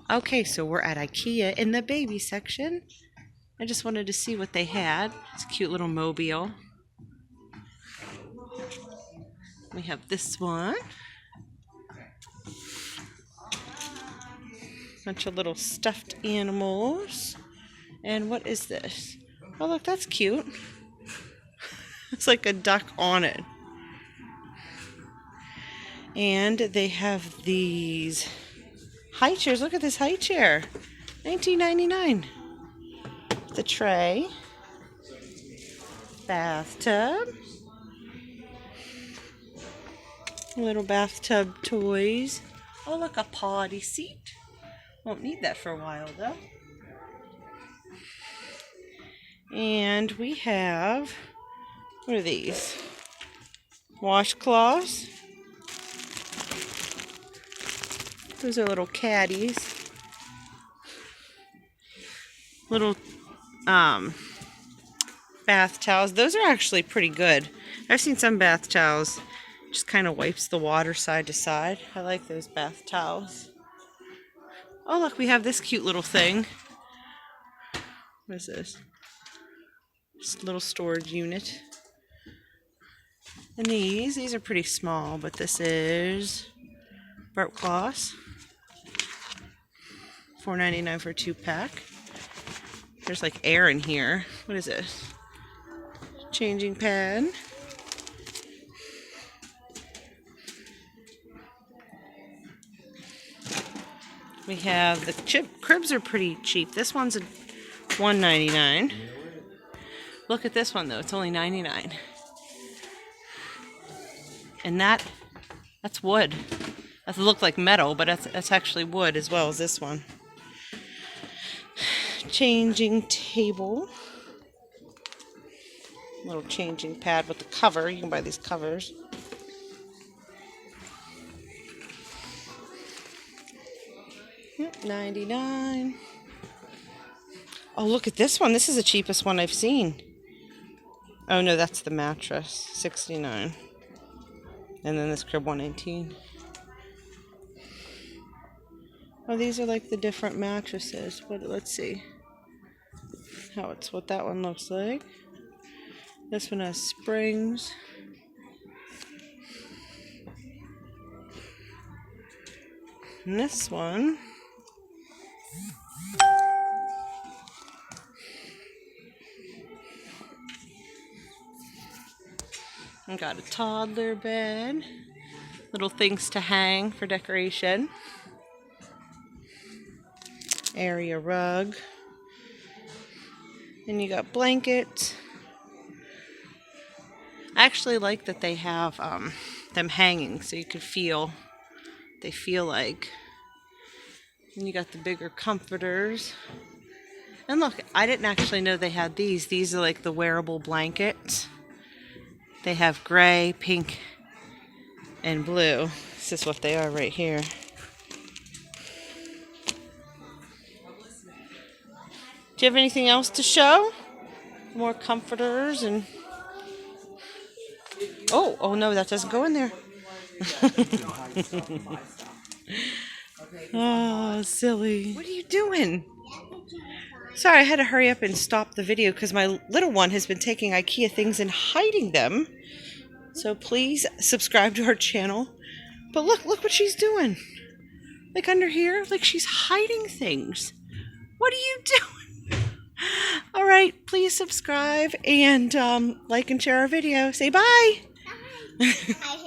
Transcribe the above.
Okay, so we're at IKEA in the baby section. I just wanted to see what they had. It's a cute little mobile. We have this one. Bunch of little stuffed animals. And what is this? Oh, look, that's cute. It's like a duck on it. And they have these high chairs. Look at this high chair. $19.99. The tray. Bathtub. Little bathtub toys. Oh, look, a potty seat. Won't need that for a while, though. And we have, what are these? Washcloths. Those are little caddies. Little bath towels. Those are actually pretty good. I've seen some bath towels. Just kind of wipes the water side to side. I like those bath towels. Oh, look, we have this cute little thing. What is this? Just a little storage unit. And these are pretty small, but this is burp cloths. $4.99 for a 2-pack. There's like air in here. What is this? Changing pad. We have the cribs are pretty cheap. This one's a $1.99. Look at this one though, it's only $99. And that's wood. That look like metal, but that's actually wood as well as this one. Changing table. Little changing pad with the cover. You can buy these covers. Yep, $99. Oh, look at this one. This is the cheapest one I've seen. Oh no, that's the mattress. $69. And then this crib, $119. Oh, these are like the different mattresses. Let's see what that one looks like. This one has springs. And this one I got a toddler bed. Little things to hang for decoration. Area rug. And you got blankets. I actually like that they have them hanging so you could feel, they feel like. And you got the bigger comforters. And look, I didn't actually know they had these. These are like the wearable blankets. They have gray, pink, and blue. This is what they are right here. Do you have anything else to show? More comforters and... Oh no, that doesn't go in there. Oh, silly. What are you doing? Sorry, I had to hurry up and stop the video because my little one has been taking IKEA things and hiding them. So please subscribe to our channel. But look what she's doing. Like under here, like she's hiding things. What are you doing? All right, please subscribe and like and share our video. Say bye. Bye.